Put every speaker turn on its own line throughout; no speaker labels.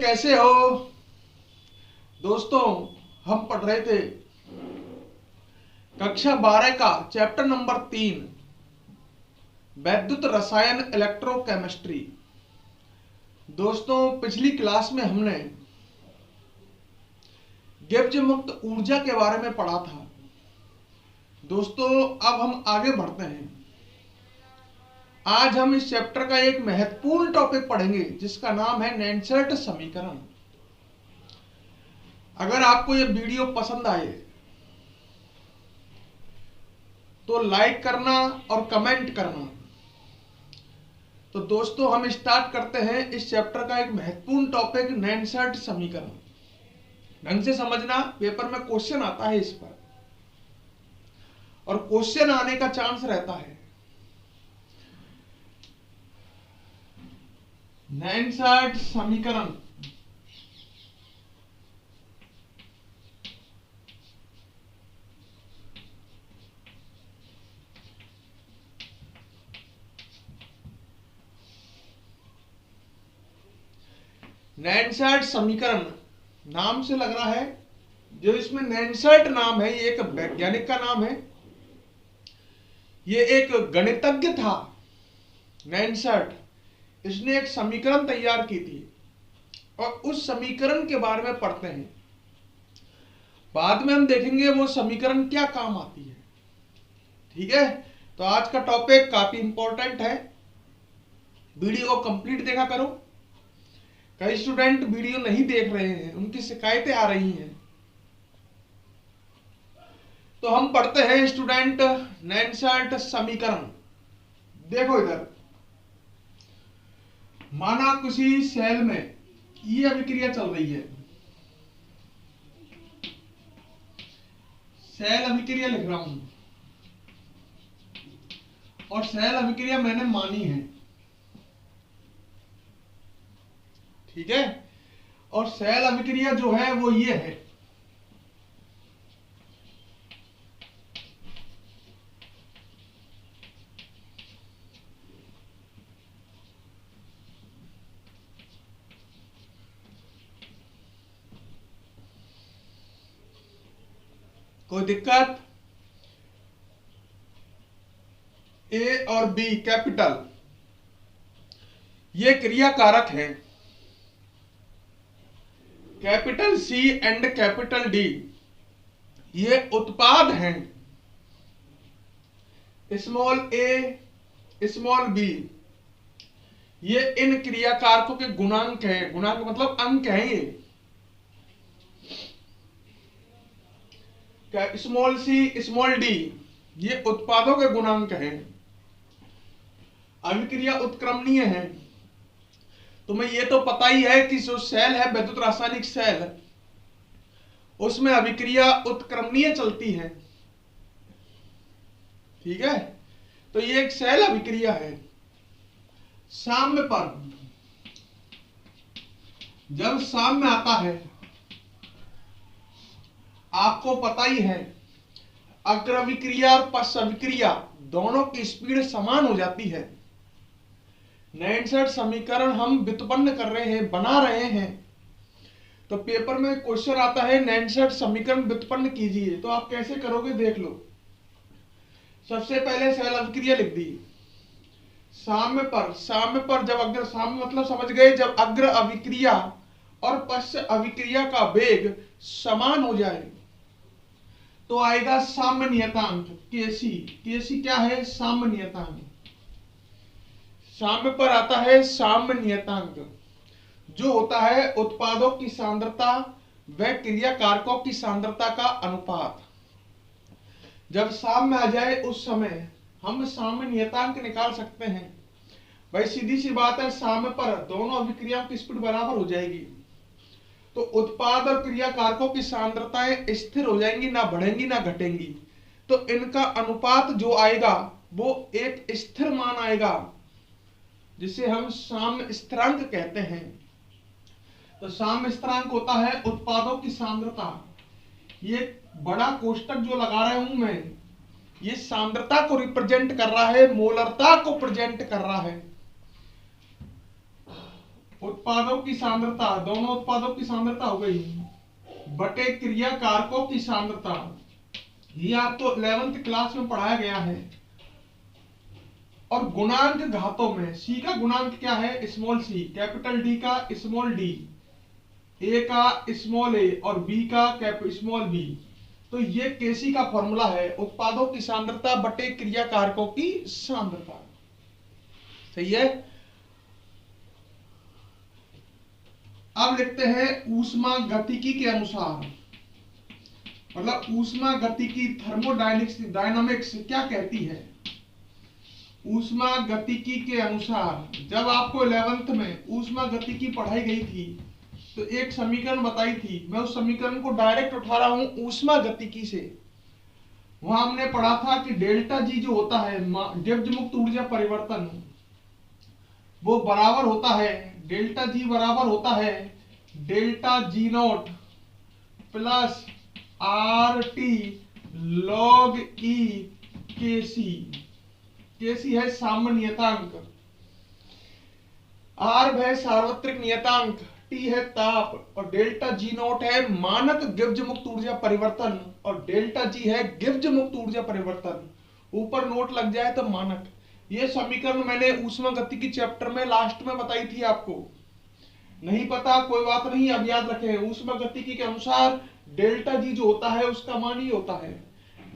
कैसे हो दोस्तों। हम पढ़ रहे थे कक्षा 12 का चैप्टर नंबर 3 वैद्युत रसायन इलेक्ट्रोकेमिस्ट्री। दोस्तों पिछली क्लास में हमने गिब्स मुक्त ऊर्जा के बारे में पढ़ा था। दोस्तों अब हम आगे बढ़ते हैं। आज हम इस चैप्टर का एक महत्वपूर्ण टॉपिक पढ़ेंगे जिसका नाम है नैनसेट समीकरण। अगर आपको यह वीडियो पसंद आए तो लाइक करना और कमेंट करना। तो दोस्तों हम स्टार्ट करते हैं इस चैप्टर का एक महत्वपूर्ण टॉपिक नैनसेट समीकरण। ढंग से समझना, पेपर में क्वेश्चन आता है इस पर और क्वेश्चन आने का चांस रहता है। नैनसेट समीकरण नैनसेट समीकरण नाम से लग रहा है, जो इसमें नैनसेट नाम है ये एक वैज्ञानिक का नाम है। ये एक गणितज्ञ था नैनसेट। इसने एक समीकरण तैयार की थी और उस समीकरण के बारे में पढ़ते हैं। बाद में हम देखेंगे वो समीकरण क्या काम आती है। ठीक है, तो आज का टॉपिक काफी इंपॉर्टेंट है। वीडियो को कंप्लीट देखा करो। कई स्टूडेंट वीडियो नहीं देख रहे हैं, उनकी शिकायतें आ रही हैं। तो हम पढ़ते हैं स्टूडेंट नैनसेट समीकरण। देखो इधर, माना किसी सेल में ये अभिक्रिया चल रही है। सेल अभिक्रिया लिख रहा हूं और सेल अभिक्रिया मैंने मानी है। ठीक है, और सेल अभिक्रिया जो है वो ये है। कोई दिक्कत? ए और बी कैपिटल ये क्रिया कारक है। Capital C and capital D ये उत्पाद हैं। स्मॉल ए स्मॉल बी ये इन क्रिया कारकों के गुणांक है। गुणांक मतलब अंक है। ये स्मॉल सी स्मॉल डी ये उत्पादों के गुणांक हैं। अभिक्रिया उत्क्रमणीय है। तुम्हें ये तो पता ही है कि जो सेल है वैद्युत रासायनिक सेल, उसमें अभिक्रिया उत्क्रमणीय चलती है। ठीक है, तो ये एक सेल अभिक्रिया है। साम्य पर जब साम्य आता है, आपको पता ही है अग्र अभिक्रिया और पश्च अभिक्रिया दोनों की स्पीड समान हो जाती है। नैनसेट समीकरण हम व्युत्पन्न कर रहे हैं, बना रहे हैं। तो पेपर में क्वेश्चन आता है नैनसेट समीकरण व्युत्पन्न कीजिए, तो आप कैसे करोगे देख लो। सबसे पहले सेल अभिक्रिया लिख दी। साम्य पर जब अग्र, साम्य मतलब समझ गए, जब अग्र अभिक्रिया और पश्च अभिक्रिया का वेग समान हो जाए तो आएगा साम्य नियतांक केसी। केसी क्या है? साम्य नियतांक। साम्य पर आता है साम्य नियतांक, जो होता है उत्पादों की सांद्रता व क्रिया कारकों की सांद्रता का अनुपात। जब साम्य आ जाए उस समय हम साम्य नियतांक निकाल सकते हैं। भाई सीधी सी बात है, साम्य पर दोनों अभिक्रियाओं की स्पीड बराबर हो जाएगी तो उत्पाद और क्रिया कारकों की सांद्रताएं स्थिर हो जाएंगी, ना बढ़ेंगी ना घटेंगी। तो इनका अनुपात जो आएगा वो एक स्थिर मान आएगा, जिसे हम साम्य स्थिरांक कहते हैं। तो साम्य स्थिरांक होता है उत्पादों की सांद्रता। ये बड़ा कोष्टक जो लगा रहा हूं मैं, ये सांद्रता को रिप्रेजेंट कर रहा है, मोलरता को प्रेजेंट कर रहा है। उत्पादों की सांद्रता, दोनों उत्पादों की सांद्रता हो गई, बटे क्रिया कारकों की सांद्रता। ये आपको 11th क्लास में पढ़ाया गया है। और गुणांक घातों में सी का गुणांक क्या है, स्मॉल सी, कैपिटल डी का स्मॉल डी, ए का स्मॉल ए और बी का स्मॉल बी। तो ये केसी का फॉर्मूला है, उत्पादों की सांद्रता बटे क्रिया कारकों की सांद्रता। सही है। अब लिखते हैं ऊष्मा गतिकी के अनुसार, मतलब ऊष्मा गतिकी थर्मोडायनामिक्स क्या कहती है। ऊष्मा गतिकी के अनुसार जब आपको 11th में ऊष्मा गतिकी पढ़ाई गई थी तो एक समीकरण बताई थी, मैं उस समीकरण को डायरेक्ट उठा रहा हूं ऊष्मा गतिकी से। वहां हमने पढ़ा था कि डेल्टा जी जो होता है गिब्ज मुक्त ऊर्जा परिवर्तन, वो बराबर होता है, डेल्टा जी बराबर होता है delta G naught plus R T log e K C. केसी है सामान्य नियतांक, आर है सार्वत्रिक नियतांक, टी है ताप और डेल्टा जी नॉट है मानक गिब्ज मुक्त ऊर्जा परिवर्तन और डेल्टा जी है गिब्ज मुक्त ऊर्जा परिवर्तन। ऊपर नोट लग जाए तो मानक। ये समीकरण मैंने ऊष्मा गतिकी चैप्टर में लास्ट में बताई थी आपको, नहीं पता कोई बात नहीं, अब याद रखें। ऊष्मा गतिकी के अनुसार डेल्टा जी जो होता है उसका मान ही होता है,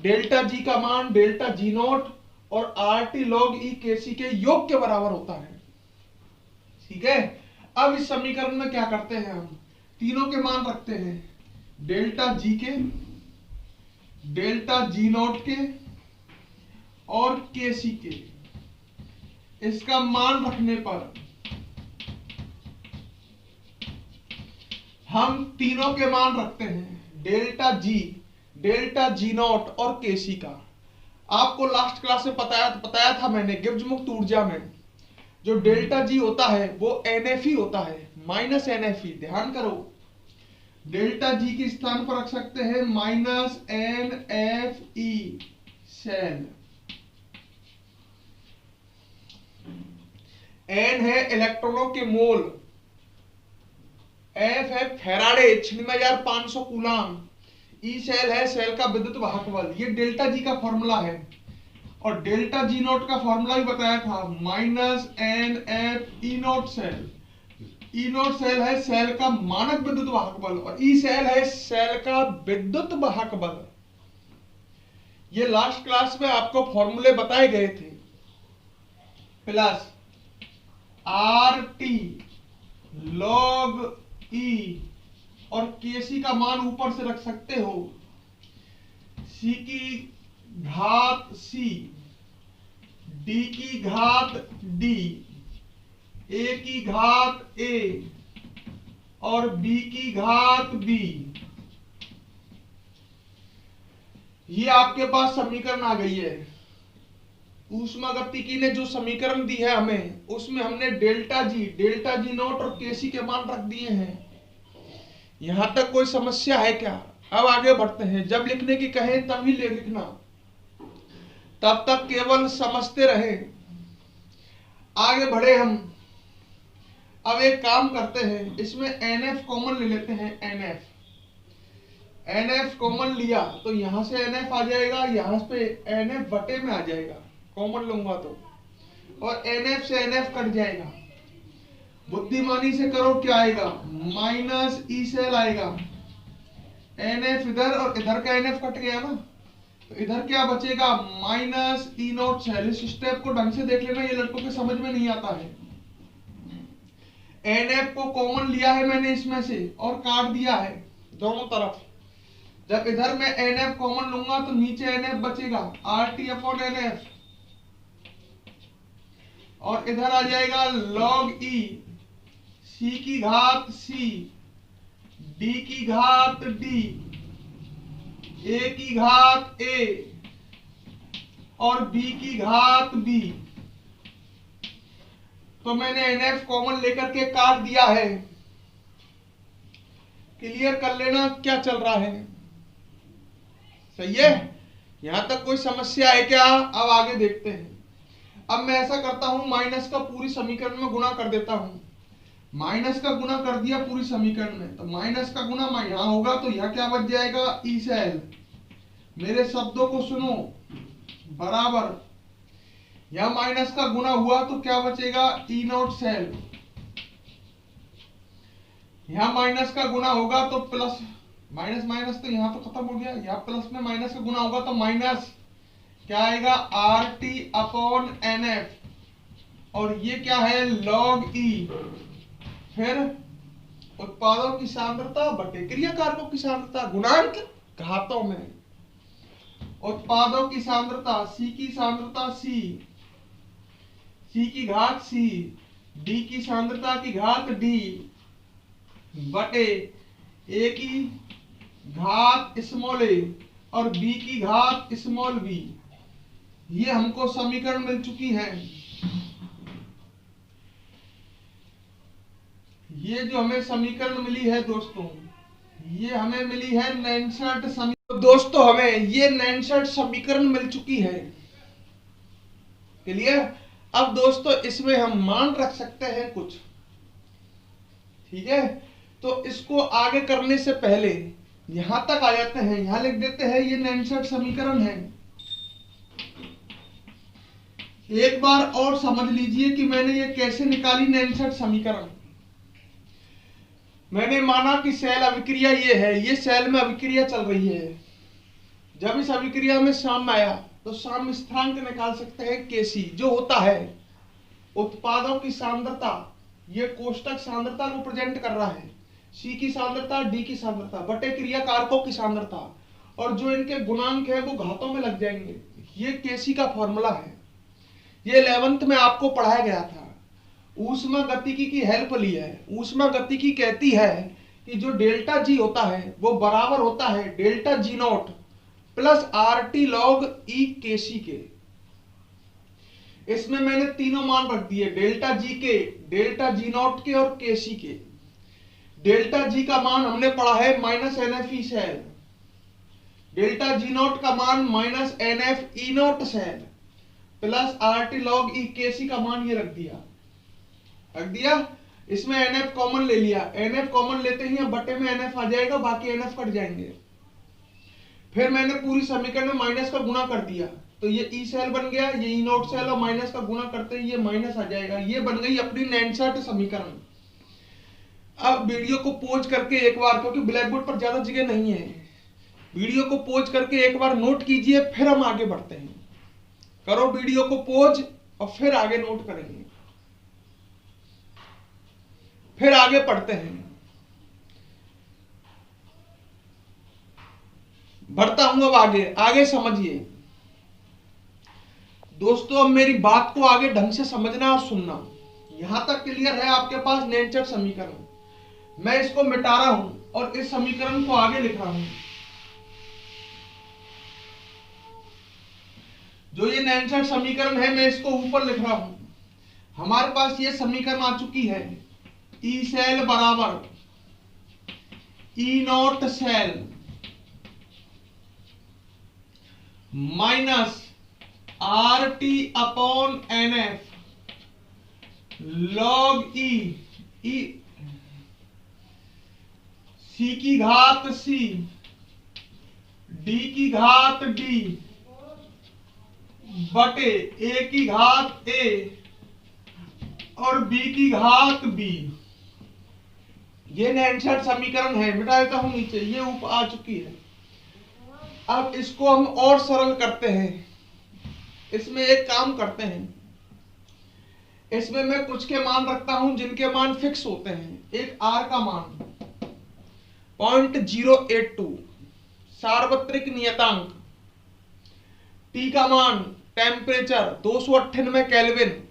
डेल्टा जी का मान डेल्टा जी नॉट और are T log e K सी के योग के बराबर होता है। ठीक है। अब इस समीकरण में क्या करते हैं, हम तीनों के मान रखते हैं, डेल्टा जी के, डेल्टा जी नॉट के और के सी के। इसका मान रखने पर हम तीनों के मान रखते हैं, डेल्टा जी नॉट और के सी का। आपको लास्ट क्लास में बताया था मैंने, गिब्ज मुक्त ऊर्जा में जो डेल्टा जी होता है वो NF होता है, माइनस NF। ध्यान करो, डेल्टा जी के स्थान पर रख सकते हैं माइनस NFE सेल। N है इलेक्ट्रॉनों के मोल, F है फैराडे 96,500 कूलाम, E सेल है सेल का विद्युत वाहक बल। ये डेल्टा जी का फॉर्मूला है। और डेल्टा जी नॉट का फॉर्मूला भी बताया था, minus NF E naught cell. E naught cell है सेल का मानक विद्युत वाहक बल और E सेल है सेल का विद्युत वाहक बल। ये लास्ट क्लास में आपको फॉर्मूले बताए गए थे। प्लस RT log E और KC का मान ऊपर से रख सकते हो, C की घात C, D की घात D, A की घात A और B की घात B। ये आपके पास समीकरण आ गई है। ऊष्मा गतिकी ने जो समीकरण दी है हमें, उसमें हमने डेल्टा जी नॉट और केसी के मान रख दिए हैं। यहां तक कोई समस्या है क्या? अब आगे बढ़ते हैं। जब लिखने की कहें तभी लिखना, तब तक केवल समझते रहे। आगे बढ़े हम। अब एक काम करते हैं, इसमें NF कॉमन ले लेते हैं। NF कॉमन लिया तो यहां से NF आ जाएगा, यहां पे NF बटे में आ जाएगा, कॉमन लूंगा तो, और NF से NF कट जाएगा। बुद्धिमानी से करो, क्या आएगा, माइनस E सेल आएगा। NF इधर और इधर का NF कट गया ना, तो इधर क्या बचेगा, माइनस E नॉट सेल। इस स्टेप को ढंग से देख लेना, ये लड़कों के समझ में नहीं आता है। NF को कॉमन लिया है मैंने इसमें से और काट दिया है दोनों तरफ। जब इधर मैं NF कॉमन लूंगा तो नीचे NF बचेगा, RT अपॉन NF, और इधर आ जाएगा log E, C की घात C, D की घात D, A की घात A और B की घात B। तो मैंने NF कॉमन लेकर के काट दिया है। क्लियर कर लेना क्या चल रहा है। सही है, यहां तक कोई समस्या है क्या? अब आगे देखते हैं। अब मैं ऐसा करता हूं, माइनस का पूरी समीकरण में गुणा कर देता हूं। माइनस का गुना कर दिया पूरी समीकरण में, तो माइनस का गुना यहाँ होगा तो यहाँ क्या बच जाएगा, ई सेल। मेरे शब्दों को सुनो, बराबर यहाँ माइनस का गुना हुआ तो क्या बचेगा, ई नॉट सेल। यहाँ माइनस का गुना होगा तो प्लस, माइनस माइनस तो यहाँ तो खत्म हो गया, यहाँ प्लस में माइनस का गुना होगा तो माइनस क्या आएगा, R T upon N F, और ये क्या है, लॉग ई। फिर उत्पादों की सांद्रता बटे क्रिया कारकों की सांद्रता, गुणांक घातों में। उत्पादों की सांद्रता, सी की सांद्रता सी, सी की घात सी, डी की सांद्रता की घात डी, बटे ए की घात स्मॉल ए और बी की घात स्मॉल बी। ये हमको समीकरण मिल चुकी है। ये जो हमें समीकरण मिली है दोस्तों, ये हमें मिली है 69 समीकरण। दोस्तों हमें ये 69 समीकरण मिल चुकी है, क्लियर। अब दोस्तों इसमें हम मान रख सकते हैं कुछ, ठीक है। तो इसको आगे करने से पहले यहां तक आ जाते हैं, यहां लिख देते हैं ये 69 समीकरण है। एक बार और समझ लीजिए कि मैंने ये कैसे निकाली 69 समीकरण। मैंने माना कि सेल अभिक्रिया ये है, ये सेल में अभिक्रिया चल रही है। जब इस अभिक्रिया में साम्य आया तो साम्य स्थिरांक निकाल सकते हैं केसी, जो होता है उत्पादों की सांद्रता, ये कोष्टक सांद्रता को प्रेजेंट कर रहा है, सी की सांद्रता, डी की सांद्रता बटे क्रिया कारकों की सांद्रता, और जो इनके गुणांक है वो घातों में लग जाएंगे। ये केसी का फॉर्मूला है, ये 11th में आपको पढ़ाया गया था। ऊष्मा गतिकी की हेल्प ली है। ऊष्मा गतिकी कहती है कि जो डेल्टा जी होता है वो बराबर होता है delta G naught plus R T log e KC K. इसमें मैंने तीनों मान रख दिए, डेल्टा जी के, डेल्टा जी नॉट के और केसी के। डेल्टा जी का मान हमने पढ़ा है minus n F E cell, delta G naught का मान minus n F E naught cell, plus R T log e KC का मान ये रख दिया। इसमें एन एफ कॉमन ले लिया, एन एफ कॉमन लेते ही बटे में एन एफ आ जाएगा, बाकी एन एफ कट जाएंगे। फिर मैंने पूरी समीकरण में माइनस का गुणा कर दिया, तो ये ई सेल बन गया, ये ई नॉट सेल, और माइनस का गुणा करते ही ये माइनस आ जाएगा। ये बन गई अपनी 69 समीकरण। अब वीडियो को पॉज करके एक बार, क्योंकि ब्लैक बोर्ड पर ज्यादा जगह नहीं है, वीडियो को पॉज करके एक बार नोट कीजिए, फिर हम आगे बढ़ते हैं। करो वीडियो को पॉज और फिर आगे नोट करेंगे, फिर आगे पढ़ते हैं। बढ़ता हूं अब आगे, आगे समझिए दोस्तों। अब मेरी बात को आगे ढंग से समझना और सुनना। यहां तक क्लियर है आपके पास 69 समीकरण। मैं इसको मिटा रहा हूं और इस समीकरण को आगे लिख रहा हूं। जो ये 69 समीकरण है मैं इसको ऊपर लिख रहा हूं। हमारे पास ये समीकरण आ चुकी है, ई सेल बराबर E naught cell minus R T upon N F log e C की घात सी, डी की घात डी, बटे ए की घात ए और बी की घात बी। ये 69 समीकरण है, मिटा देता हूं नीचे, ये ऊपर आ चुकी है। अब इसको हम और सरल करते हैं। इसमें एक काम करते हैं, इसमें मैं कुछ के मान रखता हूं जिनके मान फिक्स होते हैं। एक आर का मान 0.082 सार्वत्रिक नियतांक, टी का मान टेम्परेचर 298 केल्विन।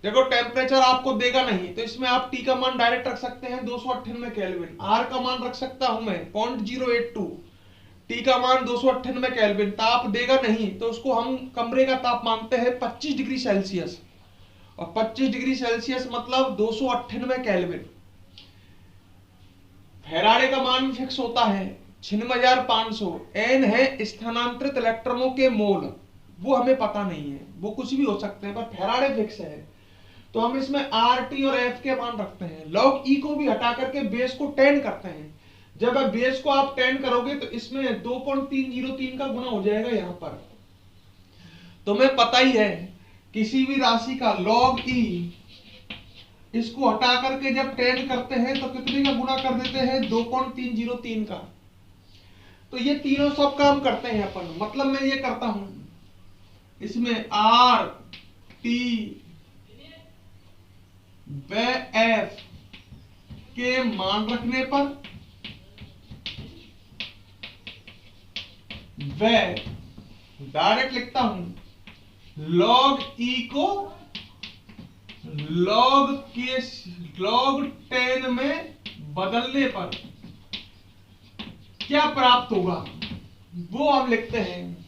देखो टेम्परेचर आपको देगा नहीं तो इसमें आप टी का मान डायरेक्ट रख सकते हैं 298 केल्विन। आर का मान रख सकता हूं मैं 0.082, टी का मान 298 केल्विन। ताप देगा नहीं तो उसको हम कमरे का ताप मानते हैं 25 डिग्री सेल्सियस, और 25 डिग्री सेल्सियस मतलब 298 केल्विन। फैराडे का मान फिक्स होता है 96,500। एन है स्थानांतरित इलेक्ट्रॉनों के मोल, वो हमें पता नहीं है, वो कुछ भी हो सकते हैं, पर फैराडे फिक्स है। तो हम इसमें आर टी और एफ के मान रखते हैं। लॉग ई को भी हटा करके बेस को 10 करते हैं। जब बेस को आप 10 करोगे तो इसमें 2.303 का गुना हो जाएगा। यहां पर तुम्हें पता ही है किसी भी राशि का लॉग ई इसको हटा करके जब 10 करते हैं तो कितने का गुना कर देते हैं? 2.303 का। तो ये तीनों सब काम करते हैं अपन। मतलब मैं ये करता हूं, इसमें आर टी व एफ के मान रखने पर व डायरेक्ट लिखता हूं लॉग ई को लॉग 10 में बदलने पर क्या प्राप्त होगा वो हम लिखते हैं।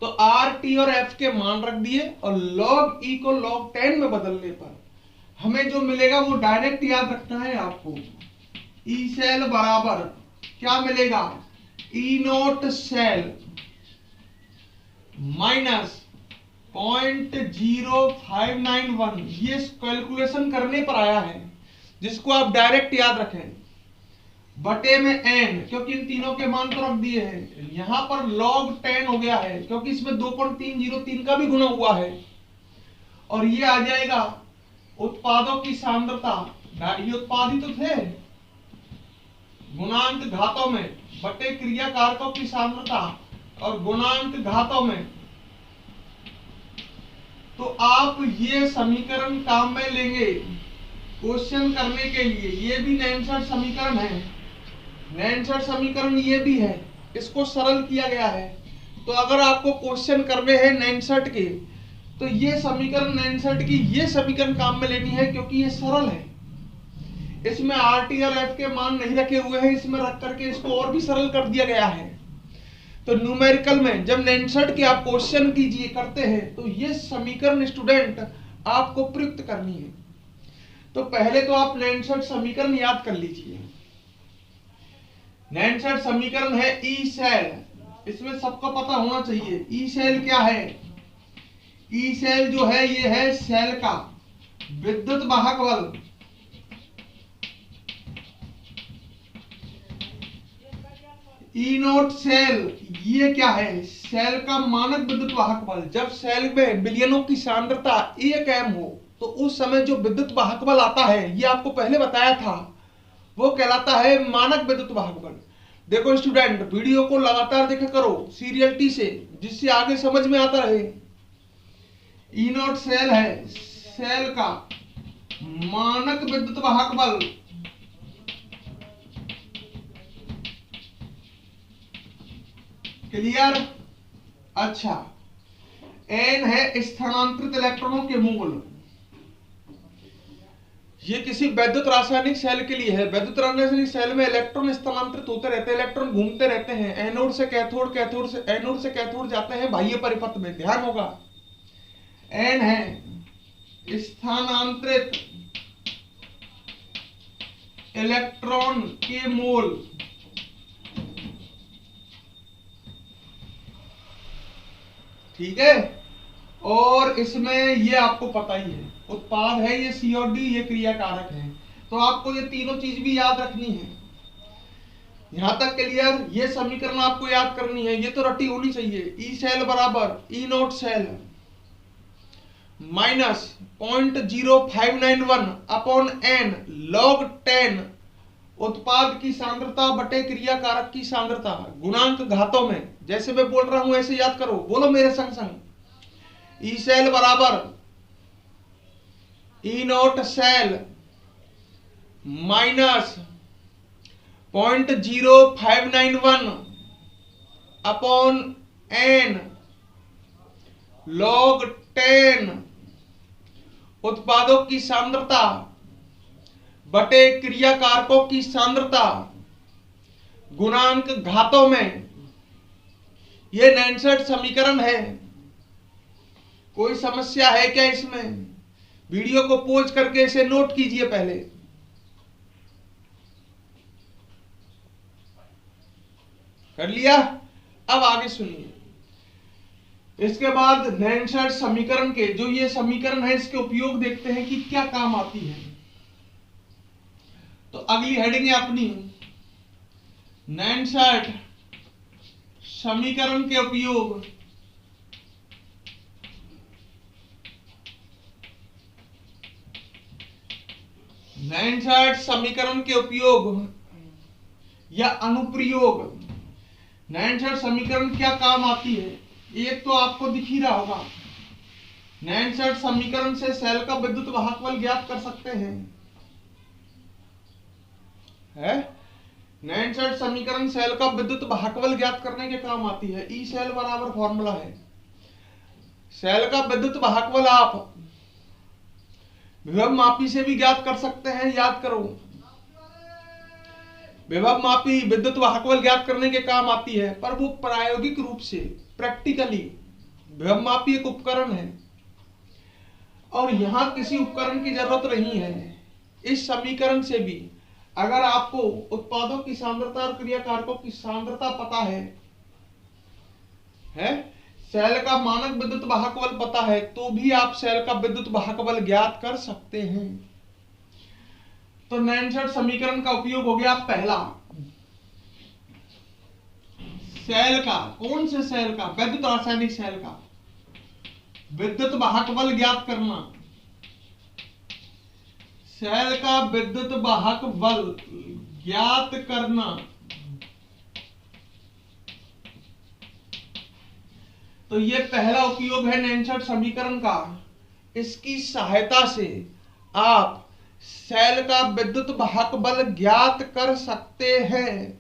तो आर टी और एफ के मान रख दिए और लॉग ई को लॉग 10 में बदलने पर हमें जो मिलेगा वो डायरेक्ट याद रखना है आपको। ई सेल बराबर क्या मिलेगा? ई नोट सेल माइनस 0.0591। ये कैलकुलेशन करने पर आया है जिसको आप डायरेक्ट याद रखें बटे में n, क्योंकि इन तीनों के मान तो रख दिए हैं। यहां पर log 10 हो गया है क्योंकि इसमें 2.303 का भी गुना हुआ है। और ये आ जाएगा उत्पादों की सांद्रता, ये उत्पादित तो थे गुणांक घातों में बटे क्रिया कारकों की सांद्रता और गुणांक घातों में। तो आप ये समीकरण काम में लेंगे क्वेश्चन करने के लिए। ये भी नैनसर्ट समीकरण है, नैनसर्ट समीकरण ये भी है, इसको सरल किया गया है। तो अगर आपको क्वेश्चन करने हैं नैनसर्ट के तो ये समीकरण नैनसर्ट की ये समीकरण काम में लेनी है क्योंकि ये सरल है। इसमें आर टी और एफ के मान नहीं रखे हुए हैं, इसमें रख करके इसको और भी सरल कर दिया गया है। तो न्यूमेरिकल में जब नैनसर्ट के आप क्वेश्चन कीजिए करते हैं तो ये समीकरण स्टूडेंट आपको प्रयुक्त करनी है। तो पहले तो आप नैनसर्ट समीकरण याद कर लीजिए। नैनसर्ट समीकरण है ई सेल, इसमें सबको पता होना चाहिए ई सेल क्या है। ई सेल जो है ये है सेल का विद्युत वाहक बल। ई नोट सेल ये क्या है? सेल का मानक विद्युत वाहक बल। जब सेल में विलयनों की सांद्रता 1 m हो तो उस समय जो विद्युत वाहक बल आता है, ये आपको पहले बताया था, वो कहलाता है मानक विद्युत वाहक बल। देखो स्टूडेंट वीडियो को लगातार देखा करो सीरियलिटी से, जिससे आगे समझ में आता रहे। ई नोट सेल है सेल का मानक विद्युत वाहक बल। क्लियर? अच्छा, एन है स्थानांतरित इलेक्ट्रॉनों के मोल। ये किसी वैद्युत रासायनिक सेल के लिए है। वैद्युत रासायनिक सेल में इलेक्ट्रॉन स्थानांतरित होते रहते हैं, इलेक्ट्रॉन घूमते रहते हैं, एनोड से कैथोड, कैथोड से एनोड से कैथोड जाते हैं बाह्य परिपथ में। ध्यान होगा एन है स्थानांतरित इलेक्ट्रॉन के मोल। ठीक है, और इसमें ये आपको पता ही है उत्पाद है ये सी और डी, ये क्रिया कारक है। तो आपको ये तीनों चीज भी याद रखनी है। यहां तक क्लियर? ये समीकरण आपको याद करनी है, ये तो रटी होनी चाहिए। ई सेल बराबर E naught cell minus 0.0591 upon n log 10 उत्पाद की सांद्रता बटे क्रिया कारक की सांद्रता गुणांक घातों में। जैसे मैं बोल रहा हूं ऐसे याद करो, बोलो मेरे संग संग। ई सेल बराबर E naught cell minus 0.0591 upon n log 10 उत्पादों की सांद्रता बटे क्रिया कारकों की सांद्रता गुणांक घातों में। यह नैनसर्ट समीकरण है। कोई समस्या है क्या इसमें? वीडियो को पॉज करके इसे नोट कीजिए पहले। कर लिया? अब आगे सुनिए। इसके बाद नैनशर्ट समीकरण के जो ये समीकरण है इसके उपयोग देखते हैं कि क्या काम आती है। तो अगली हेडिंग है अपनी नैनशर्ट समीकरण के उपयोग। नैनशर्ट समीकरण के उपयोग या अनुप्रयोग। नैनशर्ट समीकरण क्या काम आती है, एक तो आपको दिख ही रहा होगा। नैनशर्ट समीकरण से सेल का विद्युत वाहक बल ज्ञात कर सकते हैं, है? नैनशर्ट समीकरण सेल का विद्युत वाहक बल ज्ञात करने के काम आती है। ई सेल बराबर फॉर्मूला है। सेल का विद्युत वाहक बल आप विभव मापी से भी ज्ञात कर सकते हैं। याद करो, विभव मापी विद्युत वाहक बल ज्ञात करने के काम आती है, पर वो प्रायोगिक रूप से, प्रैक्टिकली विभव मापी एक उपकरण है और यहां किसी उपकरण की जरूरत नहीं है। इस समीकरण से भी अगर आपको उत्पादों की सांद्रता और क्रिया कारकों की सांद्रता पता है, सेल का मानक विद्युत वाहक बल पता है, तो भी आप सेल का विद्युत वाहक बल ज्ञात कर सकते हैं। तो नैनशर्ट समीकरण का उपयोग हो गया पहला, सेल का, कौन से सेल का? वैद्युत रासायनिक सेल का विद्युत वाहक बल ज्ञात करना। सेल का विद्युत वाहक बल ज्ञात करना। तो ये पहला उपयोग है नैनशर्ट समीकरण का। इसकी सहायता से आप सेल का विद्युत वाहक बल ज्ञात कर सकते हैं।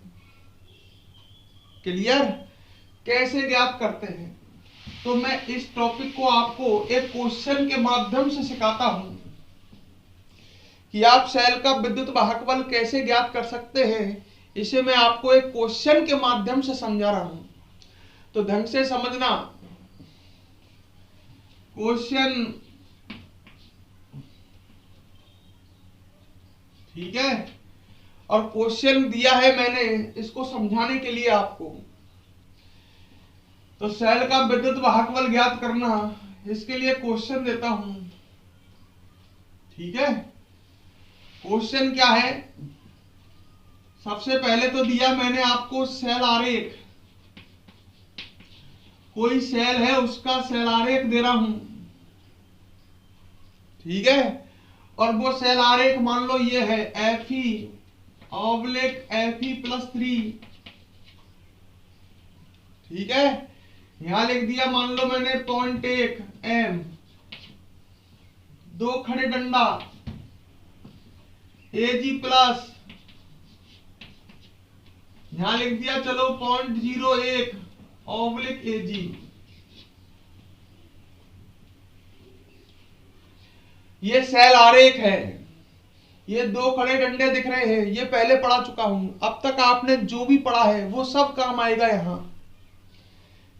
क्लियर? कैसे ज्ञात करते हैं? तो मैं इस टॉपिक को आपको एक क्वेश्चन के माध्यम से सिखाता हूं कि आप सेल का विद्युत वाहक बल कैसे ज्ञात कर सकते हैं। इसे मैं आपको एक क्वेश्चन के माध्यम से समझा रहा हूं, तो ढंग से समझना। क्वेश्चन, ठीक है? और क्वेश्चन दिया है मैंने इसको समझाने के लिए आपको। तो सेल का विद्युत वाहक बल ज्ञात करना, इसके लिए क्वेश्चन देता हूं, ठीक है? क्वेश्चन क्या है? सबसे पहले तो दिया मैंने आपको सेल आरेख। कोई सेल है उसका सेल आरेख दे रहा हूं, ठीक है? और वो सेल आरेख मान लो ये है Fe/Fe+3, ठीक है? यहां लिख दिया, मान लो मैंने 0.1 m, 2 खड़े डंडा Ag+, यहां लिख दिया चलो 0.01/Ag। ये सेल आरेख है। ये 2 खड़े डंडे दिख रहे हैं, ये पहले पढ़ा चुका हूं। अब तक आपने जो भी पढ़ा है वो सब काम आएगा यहां।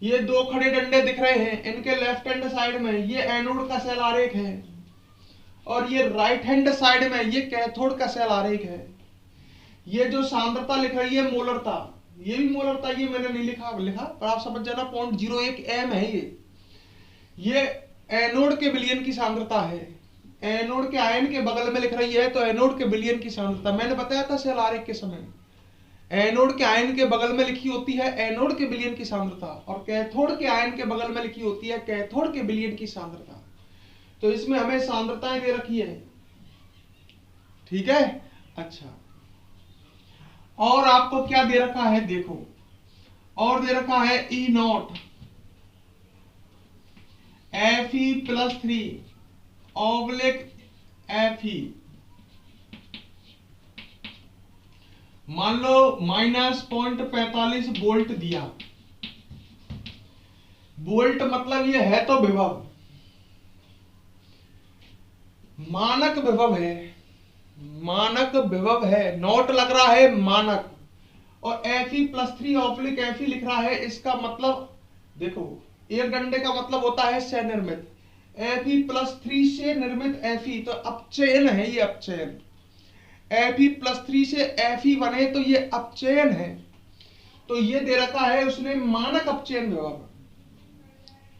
ये 2 खड़े डंडे दिख रहे हैं, इनके लेफ्ट हैंड साइड में ये एनोड का सेल आरेख है और ये राइट हैंड साइड में ये कैथोड का सेल आरेख है। ये जो सांद्रता लिख रही है मोलरता, ये भी मोलरता, ये मैंने नहीं लिखा पर आप समझ जाना 0.01 m है। ये एनोड के विलयन की सांद्रता है। एनोड के आयन के बगल में लिख रही है तो एनोड के विलयन की सांद्रता मैंने बताया था सेल आरेख के समय। एनोड के आयन के बगल में लिखी होती है एनोड के विलयन की सांद्रता और कैथोड के आयन के बगल में लिखी होती है कैथोड के विलयन की सांद्रता। तो इसमें हमें सांद्रताएं दे रखी है, ठीक है? अच्छा, और आपको क्या दे रखा है देखो, और दे रखा है E0 Fe+3/Fe, मान लो -0.45 वोल्ट दिया। वोल्ट मतलब ये है तो विभव, मानक विभव है, मानक विभव है, नोट लग रहा है मानक। और Fe+3/Fe लिख रहा है, इसका मतलब देखो, एक डंडे का मतलब होता है से निर्मित, Fe+3 से निर्मित Fe, तो अपचयन है, ये अपचयन। Fe+3 से Fe बने तो ये अपचयन है। तो ये दे रखा है उसने मानक अपचयन विभव।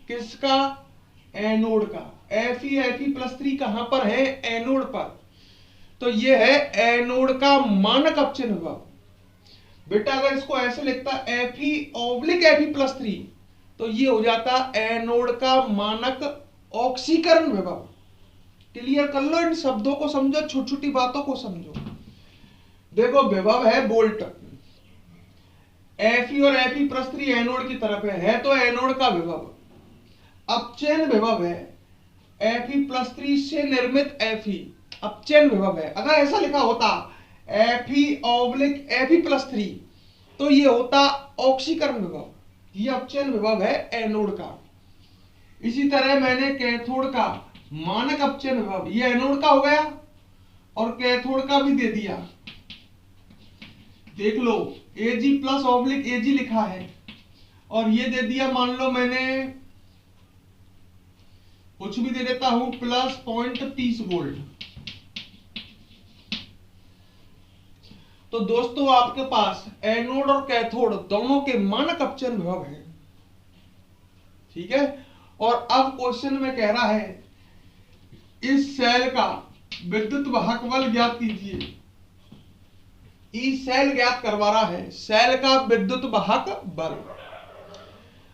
किसका? एनोड का। Fe कहां पर है? एनोड पर। तो ये है एनोड का मानक अपचयन विभव। बेटा अगर इसको ऐसे लिखता Fe/Fe+3 तो ये हो जाता एनोड का मानक ऑक्सीकरण विभव। क्लियर कर लो, इन शब्दों को समझो, छोटी छोटी बातों को समझो। देखो विभव है वोल्ट, Fe और Fe+3 एनोड की तरफ है तो एनोड का विभव। अपचयन विभव है Fe+3 से निर्मित Fe, अपचयन विभव है। अगर ऐसा लिखा होता Fe/Fe+3 तो ये होता ऑक्सीकरण विभव, ये अपचयन विभव है एनोड का। इसी तरह मैंने कैथोड का मानक अपचयन विभव, ये एनोड का हो गया और कैथोड का भी दे दिया। देख लो Ag+/Ag लिखा है और ये दे दिया, मान लो मैंने कुछ भी दे देता हूं, प्लस 0.30 वोल्ट। तो दोस्तों आपके पास एनोड और कैथोड दोनों के मानक अपचयन विभव है। ठीक है, और अब क्वेश्चन में कह रहा है इस सेल का विद्युत वाहक बल ज्ञात कीजिए। ई सेल ज्ञात करवा रहा है, सेल का विद्युत वाहक बल।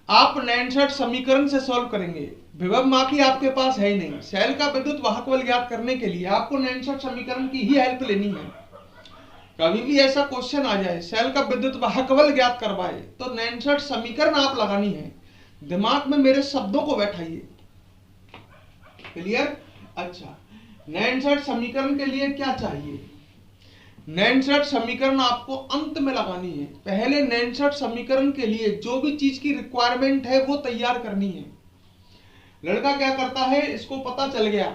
आप नैनशर्ट समीकरण से सॉल्व करेंगे, विभव मापी आपके पास है ही नहीं। सेल का विद्युत वाहक बल ज्ञात करने के लिए आपको नैनशर्ट समीकरण की ही हेल्प लेनी है। कभी भी ऐसा क्वेश्चन आ जाए सेल का विद्युत वाहक बल ज्ञात करवाए तो नैनशर्ट समीकरण आप लगानी है। दिमाग में मेरे शब्दों को बैठाइए। क्लियर? अच्छा, नैनशर्ट समीकरण के लिए क्या चाहिए? नैनशर्ट समीकरण आपको अंत में लगानी है। पहले नैनशर्ट समीकरण के लिए जो भी चीज की रिक्वायरमेंट है वो तैयार करनी है। लड़का क्या करता है, इसको पता चल गया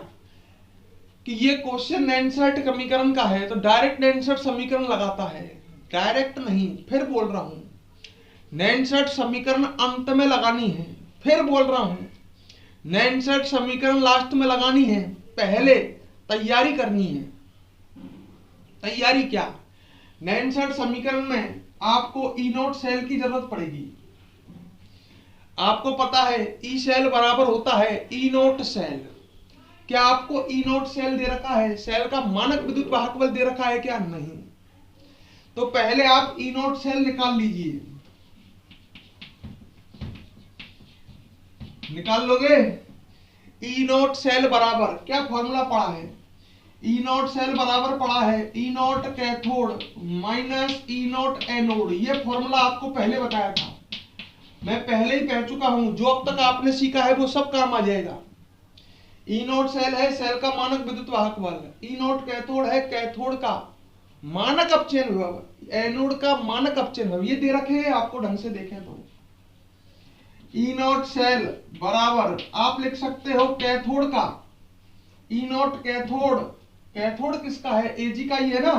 कि ये क्वेश्चन नैनशर्ट समीकरण का है तो डायरेक्ट नैनशर्ट समीकरण लगाता है। डायरेक्ट नहीं, फिर बोल रहा हूं, नैनशर्ट समीकरण अंत में लगानी है। फिर बोल रहा हूं, नैनशर्ट समीकरण लास्ट में लगानी है। पहले तैयारी करनी है। तैयारी क्या? नैनशर्ट समीकरण में आपको ई नोट सेल की जरूरत पड़ेगी। आपको पता है ई सेल बराबर होता है ई नोट सेल। क्या आपको ई नोट सेल दे रखा है? सेल का मानक विद्युत वाहक बल दे रखा है क्या? नहीं। तो पहले आप ई नोट सेल निकाल लीजिए। निकाल लोगे? ई नोट सेल बराबर क्या फॉर्मूला पड़ा है? ई नोट सेल बराबर पड़ा है ई नोट कैथोड माइनस ई नोट एनोड। ये फॉर्मूला आपको पहले बताया था, मैं पहले ही कह चुका हूं। जो अब तक आपने सीखा है वो सब काम आ जाएगा। ई नोट सेल है सेल का मानक विद्युत वाहक बल, ई नोट कैथोड है कैथोड का मानक अपचयन विभव, एनोड का मानक अपचयन विभव। ये दे रखे हैं आपको, ढंग से देखें तो ई नोट सेल बराबर आप लिख सकते हो कैथोड का ई नोट कैथोड। कैथोड किसका है? एजी का ही है ना,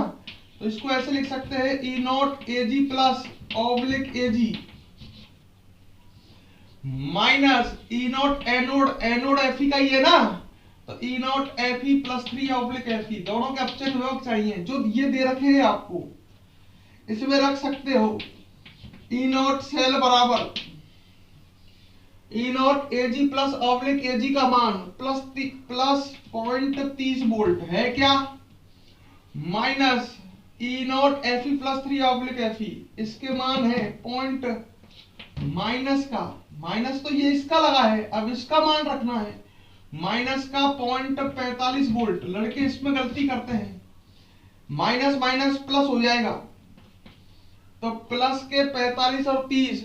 तो इसको ऐसे लिख सकते हैं ई नोट एजी प्लस ऑब्लिक एजी माइनस ई नोट एनोड, एनोड एफई का ही है ना, तो ई नोट Fe+3 ऑब्लिक एफई। दोनों के अपचयन विभव चाहिए जो ये दे रखे हैं आपको, इसमें रख सकते हो ई नोट सेल बराबर ई नोट एजी प्लस ऑब्लिक एजी का मान प्लस 0.30 वोल्ट है क्या, माइनस ई नोट Fe+3 ऑब्लिक एफई, इसके मान है पॉइंट माइनस का, माइनस तो ये इसका लगा है, अब इसका मान रखना है माइनस का 0.45 वोल्ट। लड़के इसमें गलती करते हैं, माइनस माइनस प्लस हो जाएगा, तो प्लस के 45 और 30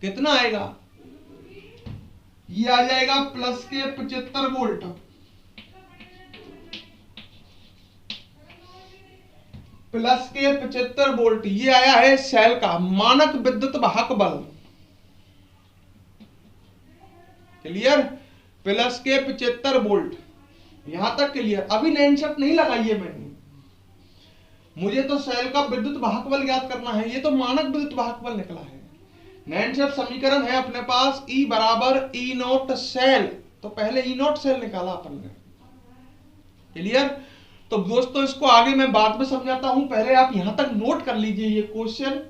कितना आएगा? ये आ जाएगा प्लस के 75 वोल्ट। प्लस के 75 वोल्ट ये आया है सेल का मानक विद्युत वाहक बल। क्लियर? प्लस के 75 वोल्ट, यहां तक क्लियर। अभी नैनशर्ट नहीं लगाई है मैंने, मुझे तो सेल का विद्युत वाहक बल ज्ञात करना है। ये तो मानक विद्युत वाहक बल निकला है। नैनशर्ट समीकरण है अपने पास E बराबर ई नोट सेल, तो पहले ई नोट सेल निकाला अपन ने। क्लियर? तो दोस्तों इसको आगे मैं बाद में समझाता हूं, पहले आप यहां तक नोट कर लीजिए ये क्वेश्चन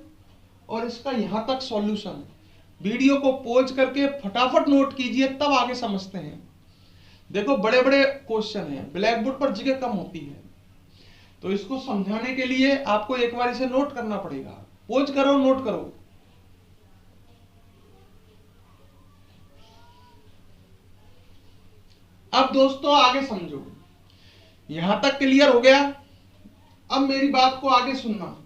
और इसका यहां तक सॉल्यूशन। वीडियो को पॉज करके फटाफट नोट कीजिए, तब आगे समझते हैं। देखो बड़े बड़े क्वेश्चन हैं, ब्लैक बोर्ड पर जगह कम होती है, तो इसको समझाने के लिए आपको एक बार इसे नोट करना पड़ेगा। पॉज करो, नोट करो। अब दोस्तों आगे समझो, यहां तक क्लियर हो गया। अब मेरी बात को आगे सुनना।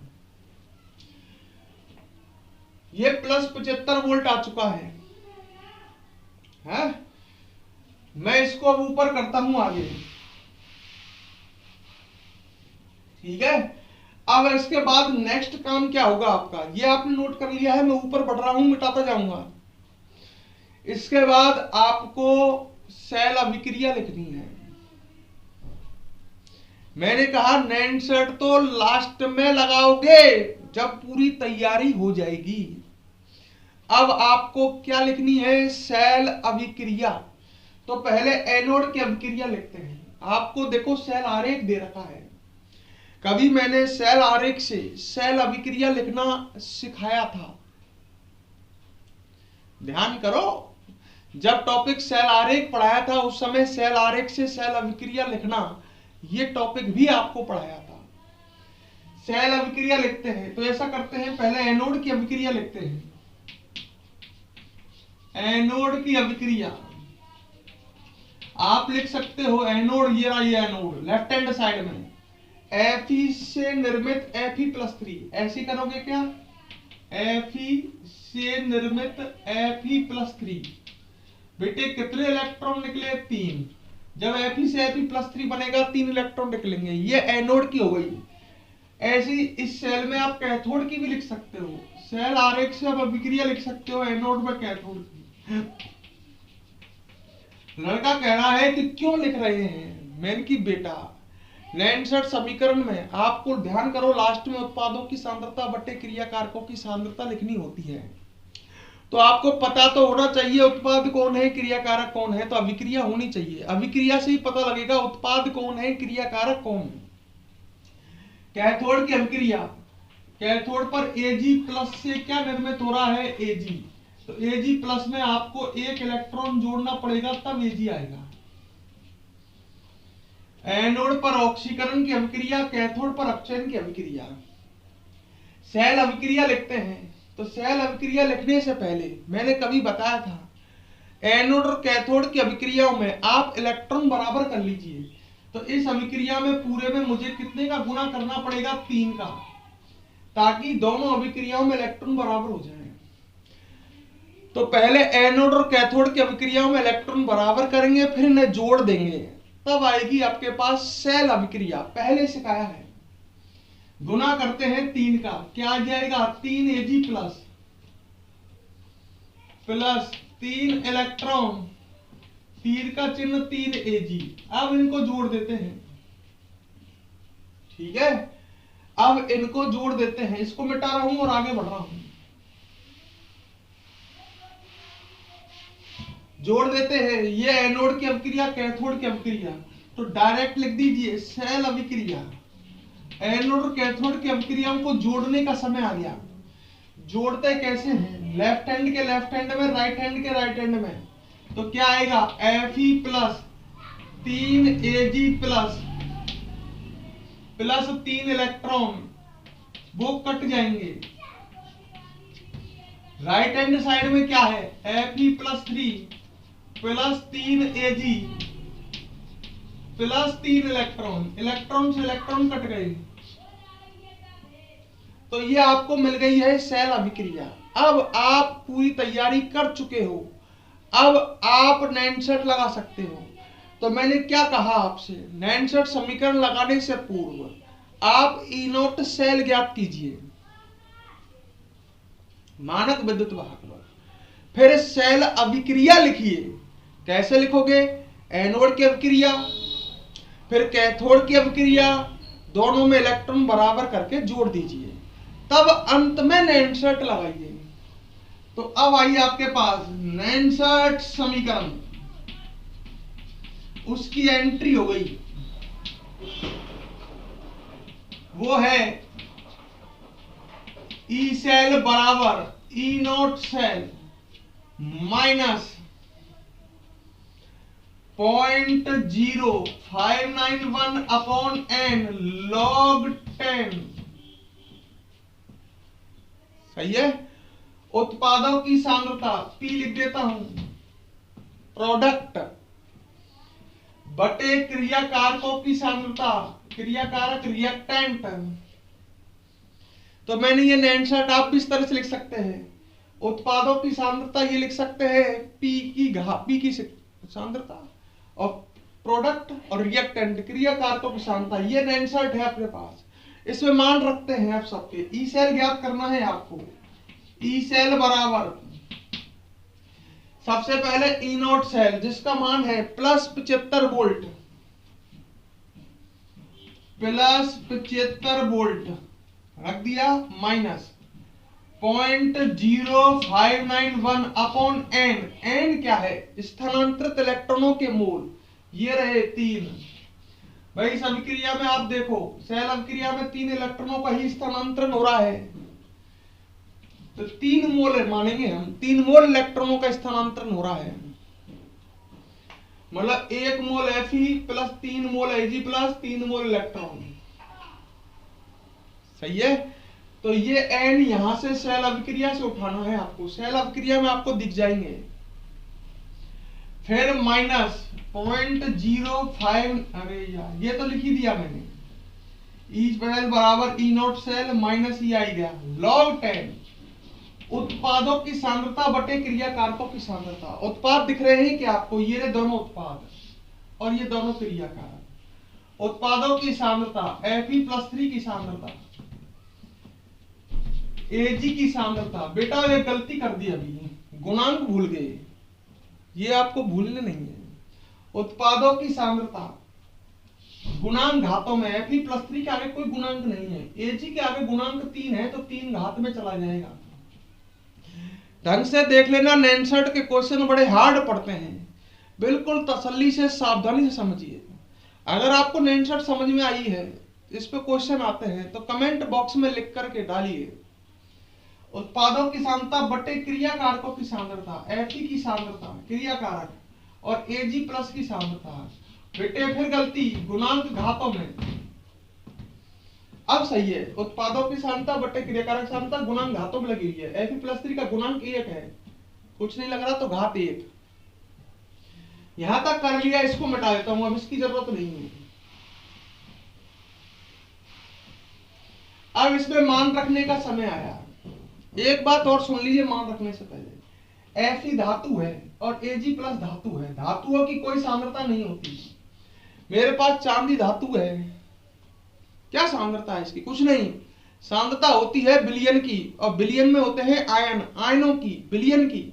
ये प्लस 75 वोल्ट आ चुका है? मैं इसको अब ऊपर करता हूं आगे, ठीक है। अब इसके बाद नेक्स्ट काम क्या होगा आपका, ये आपने नोट कर लिया है, मैं ऊपर बढ़ रहा हूं, मिटाता जाऊंगा। इसके बाद आपको सेल अभिक्रिया लिखनी है। मैंने कहा नैंड सेट तो लास्ट में लगाओगे जब पूरी तैयारी हो जाएगी। अब आपको क्या लिखनी है, सेल अभिक्रिया। तो पहले एनोड की अभिक्रिया लिखते हैं। आपको देखो सेल आरेख दे रखा है, कभी मैंने सेल आरेख से सेल अभिक्रिया लिखना सिखाया था? ध्यान करो, जब टॉपिक सेल आरेख पढ़ाया था उस समय सेल आरेख से सेल अभिक्रिया लिखना, ये टॉपिक भी आपको पढ़ाया था। सेल अभिक्रिया लिखते हैं तो ऐसा करते हैं, पहले एनोड की अभिक्रिया लिखते हैं। एनोड की अभिक्रिया आप लिख सकते हो, एनोड ये एनोड लेफ्ट हैंड साइड में Fe से निर्मित Fe+3, ऐसी करोगे क्या, Fe से निर्मित Fe+3। बेटे कितने इलेक्ट्रॉन निकले, 3। जब Fe से Fe+3 बनेगा 3 इलेक्ट्रॉन निकलेंगे। ये एनोड की हो गई। ऐसी इस सेल में आप कैथोड की भी लिख सकते हो, सेल आरेख से आप अभिक्रिया लिख सकते हो एनोड में कैथोड की। लड़का कह रहा है कि क्यों लिख रहे हैं, मैंने की बेटा नैंड सेट समीकरण में आपको ध्यान करो, लास्ट में उत्पादों की सांद्रता बटे क्रिया कारकों की सांद्रता लिखनी होती है। तो आपको पता तो होना चाहिए उत्पाद कौन है, क्रिया कारक कौन है, तो अभिक्रिया होनी चाहिए। अभिक्रिया से ही पता लगेगा उत्पाद कौन है, क्रिया कारक कौन है। कैथोड की अभिक्रिया, कैथोड पर Ag+ से क्या निर्मित हो रहा है, Ag। तो Ag+ में आपको एक इलेक्ट्रॉन जोड़ना पड़ेगा तब Ag आएगा। एनोड पर ऑक्सीकरण की अभिक्रिया, कैथोड पर अपचयन की अभिक्रिया। सेल अभिक्रिया लिखते हैं, तो सेल अभिक्रिया लिखने से पहले मैंने कभी बताया था, एनोड और कैथोड की अभिक्रियाओं में आप इलेक्ट्रॉन बराबर कर लीजिए। तो इस अभिक्रिया में पूरे में मुझे कितने का गुना करना पड़ेगा, 3 का, ताकि दोनों अभिक्रियाओं में इलेक्ट्रॉन बराबर हो जाए। तो पहले एनोड और कैथोड की अभिक्रियाओं में इलेक्ट्रॉन बराबर करेंगे, फिर इन्हें जोड़ देंगे, तब आएगी आपके पास सेल अभिक्रिया। पहले सिखाया है, गुना करते हैं 3 का, क्या आ जाएगा, 3 Ag प्लस 3 इलेक्ट्रॉन, तीर का चिन्ह 3 Ag। अब इनको जोड़ देते हैं, ठीक है। अब इनको जोड़ देते हैं, इसको मिटा रहा हूं और आगे बढ़ रहा हूं। जोड़ देते हैं, ये एनोड की अभिक्रिया, कैथोड की अभिक्रिया, तो डायरेक्ट लिख दीजिए सेल अभिक्रिया। एनोड और कैथोड की अभिक्रियाओं को जोड़ने का समय आ गया। जोड़ते कैसे हैं, लेफ्ट हैंड के लेफ्ट हैंड में, राइट हैंड के राइट हैंड में। तो क्या आएगा, Fe+ 3 Ag प्लस 3 इलेक्ट्रॉन, वो कट जाएंगे। राइट हैंड साइड में क्या है, Fe+3 plus 3 Ag plus 3 electron, electron से इलेक्ट्रॉन कट गए। तो ये आपको मिल गई है सेल अभिक्रिया। अब आप पूरी तैयारी कर चुके हो, अब आप नैंड सेट लगा सकते हो। तो मैंने क्या कहा आपसे, नैंड सेट समीकरण लगाने से पूर्व आप E0 सेल ज्ञात कीजिए, मानक विद्युत वाहक, फिर सेल अभिक्रिया लिखिए। कैसे लिखोगे, एनोड की अभिक्रिया फिर कैथोड की अभिक्रिया, दोनों में इलेक्ट्रॉन बराबर करके जोड़ दीजिए, तब अंत में नैंड सेट लगाइए। तो अब आइए आपके पास नैंड सेट समीकरण, उसकी एंट्री हो गई, वो है E सेल बराबर E0 cell minus 0.0591 upon n log 10। सही है। उत्पादों की सांद्रता P लिख देता हूं, प्रोडक्ट बटे क्रियाकारकों की सांद्रता, क्रियाकारक रिएक्टेंट। तो मैंने ये नैनशर्ट आप भी इस तरह से लिख सकते हैं, उत्पादों की सांद्रता ये लिख सकते हैं P की सांद्रता, और प्रोडक्ट और रिएक्टेंट क्रियाकारकों की सांद्रता, ये नैनशर्ट है अपने पास। इसमें मान रखते हैं आप सबके। ई सेल ज्ञात करना है आपको। ई सेल बराबर सबसे पहले ई नोट सेल जिसका मान है प्लस 75 वोल्ट, प्लस 75 वोल्ट रख दिया, माइनस 0.0591 अपॉन n। n क्या है? स्थानांतरित इलेक्ट्रॉनों के मोल, ये रहे 3। भाई इस अभिक्रिया में आप देखो, सेल अभिक्रिया में 3 इलेक्ट्रॉनों का ही स्थानांतरण हो रहा है, तो 3 मोल मानेंगे हम, 3 मोल इलेक्ट्रॉनों का स्थानांतरण हो रहा है। मतलब 1 मोल Fe प्लस 3 मोल Ag प्लस 3 मोल इलेक्ट्रॉन। सही है। तो ये n यहां से सेल अभिक्रिया से उठाना है आपको, सेल अभिक्रिया में आपको दिख जाएंगे। फिर माइनस 0.05, अरे यार ये तो लिख ही दिया मैंने, ई सेल बराबर ई नोट सेल माइनस ई आई गया, log 10 उत्पादों की सांद्रता बटे क्रियाकारकों की सांद्रता। उत्पाद दिख रहे हैं क्या आपको? ये दोनों उत्पाद और ये दोनों क्रियाकारक। उत्पादों की सांद्रता Fe+3 की सांद्रता, Ag की सांद्रता। बेटा ये गलती कर दी अभी, गुणांक भूल गए, ये आपको भूलने नहीं है। उत्पादों की सांद्रता गुणांक घातों में, Fe+3 के आगे कोई गुणांक नहीं है, Ag के आगे गुणांक 3 है, तो 3 घात में चला जाएगा। ढंग से देख लेना, नैनशर्ट के क्वेश्चन बड़े हार्ड पड़ते हैं, बिल्कुल तसल्ली से सावधानी से समझिए। अगर आपको नैनशर्ट समझ में आई है, इस पे क्वेश्चन आते हैं तो कमेंट बॉक्स में लिख करके डालिए। उत्पादों की सांद्रता बटे क्रियाकारकों की सांद्रता, Fe की सांद्रता क्रियाकारक और Ag प्लस की सांद्रता। बेटे फिर गलती, गुणांक घातों में। अब सही है, उत्पादों की सांद्रता बटे क्रियाकारक सांद्रता गुणांक घातों में लगी हुई है। Fe+3 का गुणांक 1 है, कुछ नहीं लग रहा तो घात 1। यहां तक कर लिया, इसको मिटा देता हूं, अब इसकी जरूरत नहीं है। अब इसमें मान रखने का समय आया। एक बात और सुन लीजिए मान रखने से पहले, Fe धातु है और Ag प्लस धातु है, धातुओं की कोई सांद्रता नहीं होती। मेरे पास चांदी धातु है, क्या सांद्रता है इसकी? कुछ नहीं, सांद्रता होती है बिलियन की, और बिलियन में होते हैं आयन, आयनों की, बिलियन की।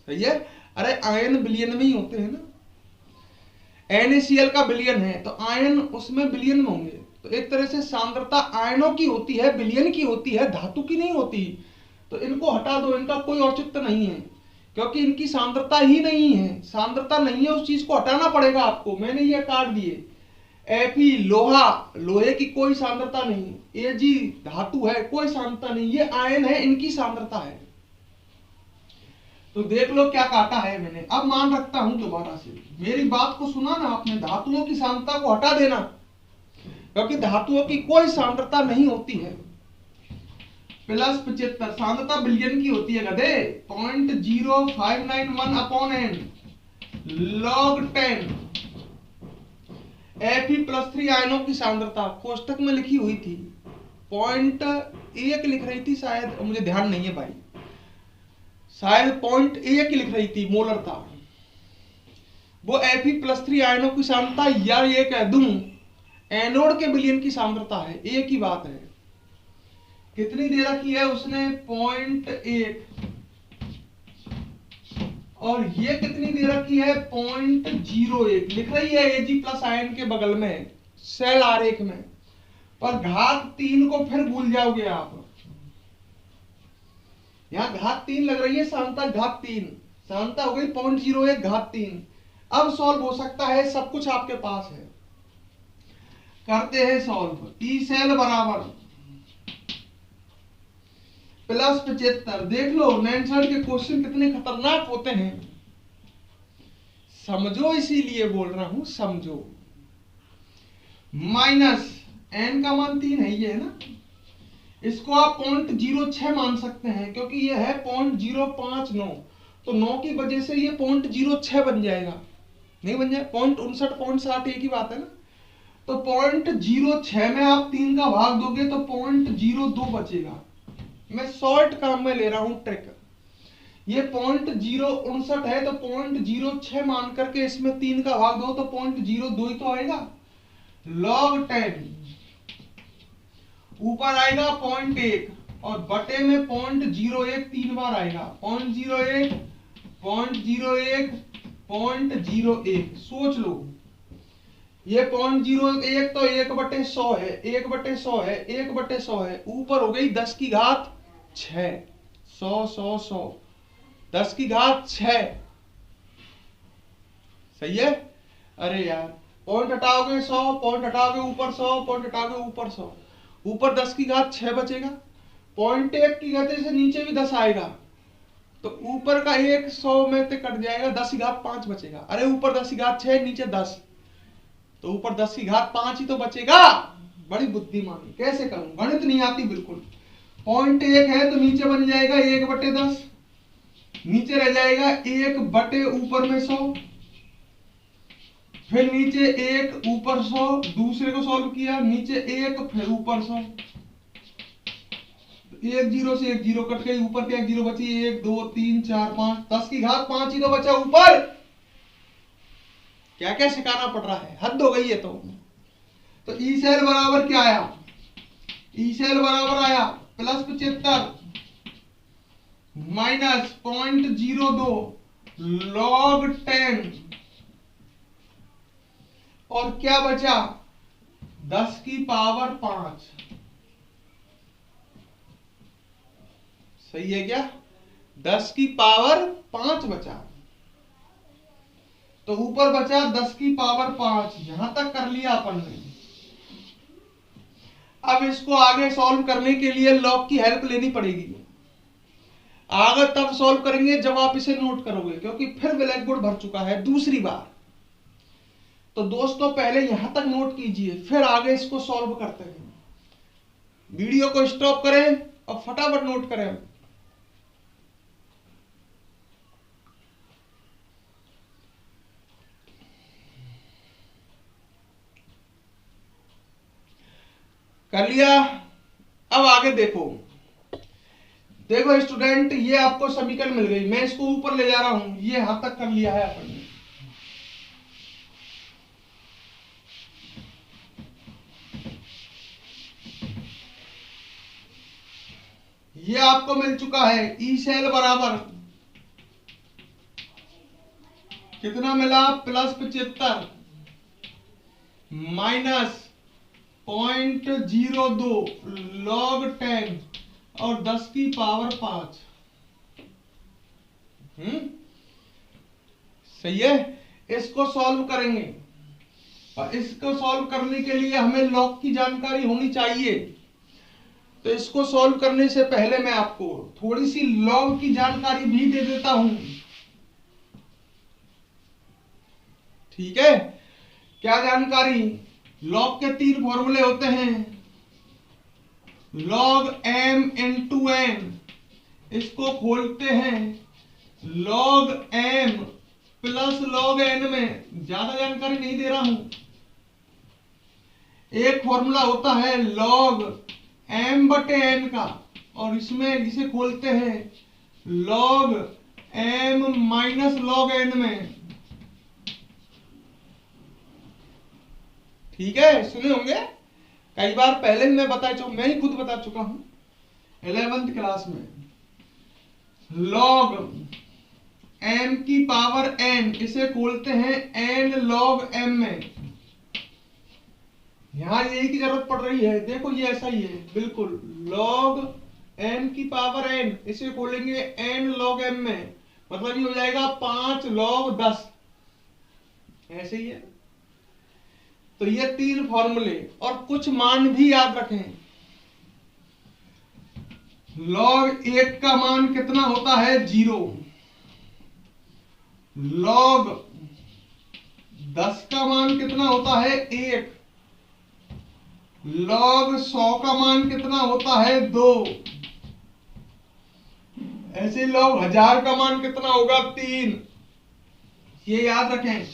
सही है। अरे आयन बिलियन में ही होते हैं ना, NaCl का बिलियन है तो आयन उसमें बिलियन में होंगे। तो एक तरह से सांद्रता आयनों की होती है, बिलियन की होती है, धातु की नहीं होती। तो इनको हटा दो, इनका कोई औचित्य नहीं है, क्योंकि इनकी सांद्रता ही नहीं है। सांद्रता नहीं है, उस चीज को हटाना पड़ेगा आपको। मैंने ये काट दिए। Fe लोहा, लोहे की कोई सांद्रता नहीं। Ag धातु है, कोई सांद्रता नहीं। ये आयन है, इनकी सांद्रता है। तो देख लो क्या काटा है मैंने। अब मान रखता हूं दोबारा से, मेरी बात को सुना ना आपने, धातुओं की सांद्रता को हटा देना, क्योंकि धातुओं की कोई सांद्रता नहीं होती है। प्लस 75 सांद्रता बिलियन की होती है गधे, 0.0591 अपॉन n log 10। Fe+3 आयनों की सांद्रता कोष्टक में लिखी हुई थी, 0.1 लिख रही थी शायद, मुझे ध्यान नहीं है भाई, शायद 0.1 लिख रही थी मोलरता। वो Fe+3 आयनों की सांद्रता, या ये कह दूं एनोड के बिलियन की सांद्रता है, एक ही बात है। कितनी दे रखी है उसने? 0.1, और ये कितनी दे रखी है? 0.01 लिख रही है Ag प्लस आयन के बगल में सेल आरेख में, पर घात 3 को फिर भूल जाओगे आप। यहां घात 3 लग रही है, सांद्रता घात 3, सांद्रता हो गई 0.01 घात 3। अब सॉल्व हो सकता है, सब कुछ आपके पास है, करते हैं सॉल्व। ई सेल बराबर प्लस 75। देख लो 9 के क्वेश्चन कितने खतरनाक होते हैं, समझो, इसीलिए बोल रहा हूं समझो। माइनस n का मान 3 है, ये है ना, इसको आप 0.06 मान सकते हैं क्योंकि ये है 0.059, तो 9 की वजह से ये 0.06 बन जाएगा, नहीं बन जाए 0.59.60 एक ही बात है ना। तो 0.06 में आप 3 का भाग दोगे तो 0.02 बचेगा। मैं शॉर्ट काम में ले रहा हूं ट्रिक। ये 0.059 है तो 0.06 मान करके इसमें 3 का भाग दो तो 0.02 ही तो आएगा। log 10 ऊपर आएगा 0.1 और बटे में 0.01 3 बार आएगा, 0.01 0.01 0.01। सोच लो ये 0.01 तो 1/100 है, 1/100 है, 1/100 है, ऊपर हो गई 10 की घात 6, 100 100 100 10 की घात 6, सही है। अरे यार पॉइंट हटाओगे 100, पॉइंट हटाओगे ऊपर 100, पॉइंट हटाओगे ऊपर 100, ऊपर 10 की घात 6 बचेगा, 0.1 की गति से नीचे भी 10 आएगा तो ऊपर का 100 में से कट जाएगा, 10 की घात 5 बचेगा। अरे ऊपर 10 की घात 6 नीचे 10, तो ऊपर 10 की घात 5 ही तो बचेगा। बड़ी बुद्धिमानी, कैसे करूं, गणित नहीं आती बिल्कुल। 0.1 है तो नीचे बन जाएगा 1/10, नीचे रह जाएगा 1 बटे ऊपर में 100, फिर नीचे 1 ऊपर 100, दूसरे को सॉल्व किया, नीचे 1 फिर ऊपर 100, 1 0 से 1 0 कट गई, ऊपर के 1 0 बची, 1 2 3 4 5, 10 की घात 5 ही तो बचा ऊपर। क्या क्या सिखाना पड़ रहा है, हद हो गई है। तो ई सेल बराबर क्या आया, ई सेल बराबर आया प्लस 75 माइनस 0.02 log 10 और क्या बचा 10 की पावर 5, सही है क्या, 10 की पावर 5 बचा, तो ऊपर बचा 10 की पावर 5, यहां तक कर लिया अपन ने। अब इसको आगे सॉल्व करने के लिए लॉग की हेल्प लेनी पड़ेगी, आगे तब सॉल्व करेंगे जब आप इसे नोट करोगे, क्योंकि फिर ब्लैक बोर्ड भर चुका है दूसरी बार। तो दोस्तों पहले यहां तक नोट कीजिए, फिर आगे इसको सॉल्व करते हैं। वीडियो को स्टॉप करें और फटाफट नोट करें। कर लिया। अब आगे देखो, देखो स्टूडेंट, ये आपको समीकरण मिल गई, मैं इसको ऊपर ले जा रहा हूं, ये यहां तक कर लिया है अपन ने। ये आपको मिल चुका है ई सेल बराबर कितना मिला, प्लस 75 माइनस 0.02 log 10 और 10 की पावर 5। सही है। इसको सॉल्व करेंगे और इसको सॉल्व करने के लिए हमें लॉग की जानकारी होनी चाहिए। तो इसको सॉल्व करने से पहले मैं आपको थोड़ी सी लॉग की जानकारी भी दे देता हूं, ठीक है। क्या जानकारी, लॉग के 3 फॉर्मूले होते हैं, log m into n, इसको खोलते हैं log m plus log n में, ज्यादा जानकारी नहीं दे रहा हूं। एक फॉर्मूला होता है log m बटे n का, और इसमें इसे खोलते हैं log m minus log n में, ठीक है। सुने होंगे कई बार, पहले भी मैं ही खुद बता चुका हूं 11th क्लास में। log m की पावर n, इसे खोलते हैं n log m में, यहां यही की जरूरत पड़ रही है, देखो ये ऐसा ही है बिल्कुल। log m की पावर n, इसे खोलेंगे n log m में, मतलब ये हो जाएगा 5 log 10, ऐसे ही है। तो ये 3 फॉर्मूले और कुछ मान भी याद रखें। लॉग 1 का मान कितना होता है 0, लॉग 10 का मान कितना होता है 1, लॉग 100 का मान कितना होता है 2, ऐसे लॉग 1000 का मान कितना होगा 3। ये याद रखें,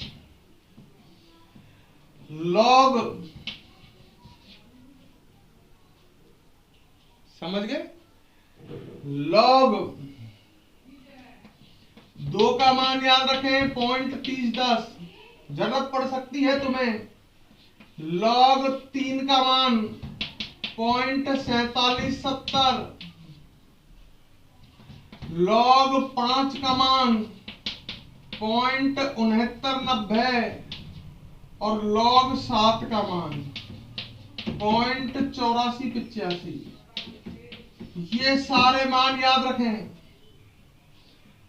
लॉग, समझ गए, लॉग 2 का मान याद रखें 0.3010, जरूरत पड़ सकती है तुम्हें। लॉग 3 का मान 0.4770, लॉग 5 का मान 0.6990 और लॉग 7 का मान 0.8485। ये सारे मान याद रखें।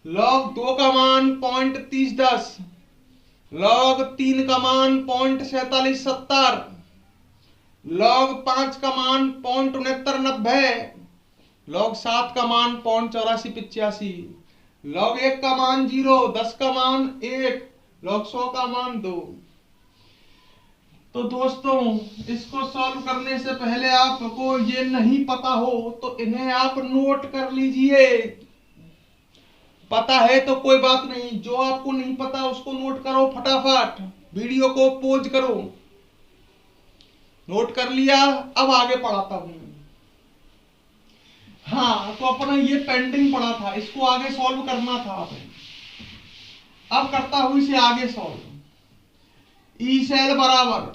लॉग 2 का मान 0.3010, लॉग 3 का मान 0.4770, लॉग 5 का मान 0.6990, लॉग 7 का मान 0.8485, लॉग 1 का मान 0, 10 का मान 1, लॉग 100 का मान 2। तो दोस्तों, इसको सॉल्व करने से पहले आपको ये नहीं पता हो तो इन्हें आप नोट कर लीजिए। पता है तो कोई बात नहीं, जो आपको नहीं पता उसको नोट करो फटाफट, वीडियो को पॉज करो। नोट कर लिया, अब आगे पढ़ाता हूं। हाँ, तो अपना ये पेंडिंग पड़ा था, इसको आगे सॉल्व करना था। अब करता हूं इसे आगे सॉल्व। ई सेल बराबर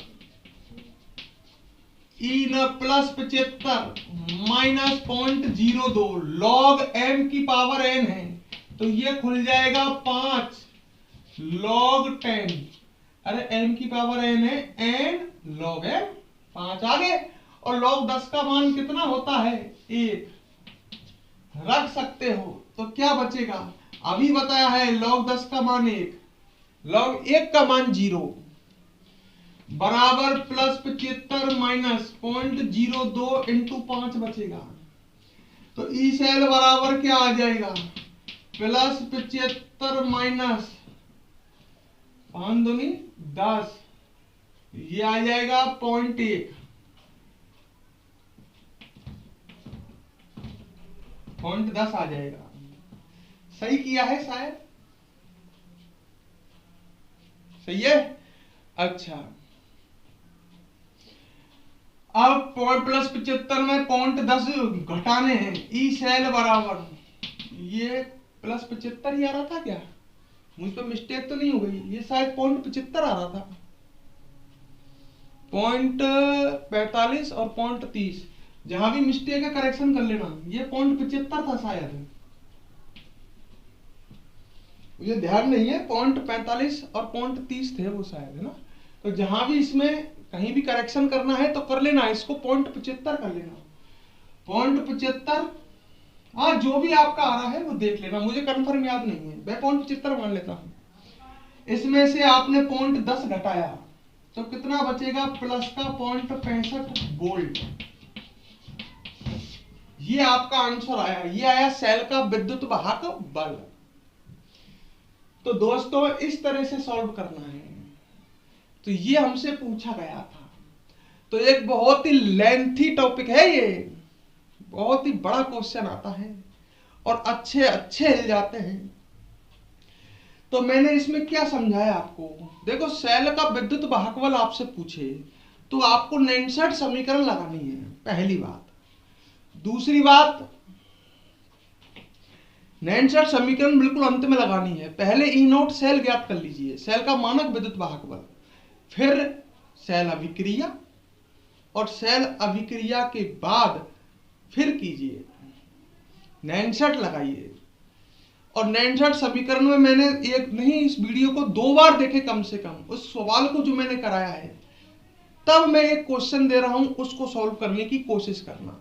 ई न प्लस 75 माइनस 0.02, लॉग m की पावर n है तो ये खुल जाएगा 5 लॉग 10। अरे m की पावर n है, n लॉग m 5 आ गए। और लॉग 10 का मान कितना होता है 1, रख सकते हो। तो क्या बचेगा, अभी बताया है लॉग 10 का मान 1, लॉग 1 का मान 0 बराबर प्लस 75 माइनस 0.02 इंटू 5 बचेगा। तो ई सेल बराबर क्या आ जाएगा, प्लस 75 माइनस 5 दूनी 10, ये आ जाएगा 0.1, 0.10 आ जाएगा। सही किया है शायद, सही है। अच्छा, अब प्लस 75 में 0.10 घटाने हैं। ई सेल बराबर, ये प्लस 75 ही आ रहा था क्या, मुझ पर मिस्टेक तो नहीं हो गई, ये शायद 0.75 आ रहा था, 0.45 और 0.30, जहां भी मिस्टेक है करेक्शन कर लेना। ये 0.75 था शायद, मुझे ध्यान नहीं है, 0.45 और 0.30 थे वो शायद, है ना। तो जहां भी इसमें कहीं भी करेक्शन करना है तो कर लेना, इसको 0.75 कर लेना, 0.75। हाँ, जो भी आपका आ रहा है वो देख लेना, मुझे कंफर्म याद नहीं है, मैं 0.75 मान लेता हूं। इसमें से आपने 0.10 घटाया तो कितना बचेगा, प्लस का 0.65 वोल्ट। ये आपका आंसर आया, ये आया सेल का विद्युत वाहक बल। तो दोस्तों, इस तरह से सॉल्व करना है। तो ये हमसे पूछा गया था। तो एक बहुत ही लेंथी टॉपिक है, ये बहुत ही बड़ा क्वेश्चन आता है और अच्छे अच्छे हिल जाते हैं। तो मैंने इसमें क्या समझाया आपको, देखो सेल का विद्युत वाहक बल आपसे पूछे तो आपको नैनसर्ट समीकरण लगानी है, पहली बात। दूसरी बात, नैनसर्ट समीकरण बिल्कुल अंत में लगानी है। पहले ई नोट सेल ज्ञात कर लीजिए, सेल का मानक विद्युत वाहक बल, फिर सेल अभिक्रिया, और सेल अभिक्रिया के बाद फिर कीजिए नैनसर्ट लगाइए। और नैनसर्ट समीकरण में मैंने एक नहीं, इस वीडियो को 2 बार देखे कम से कम, उस सवाल को जो मैंने कराया है, तब मैं एक क्वेश्चन दे रहा हूं, उसको सॉल्व करने की कोशिश करना।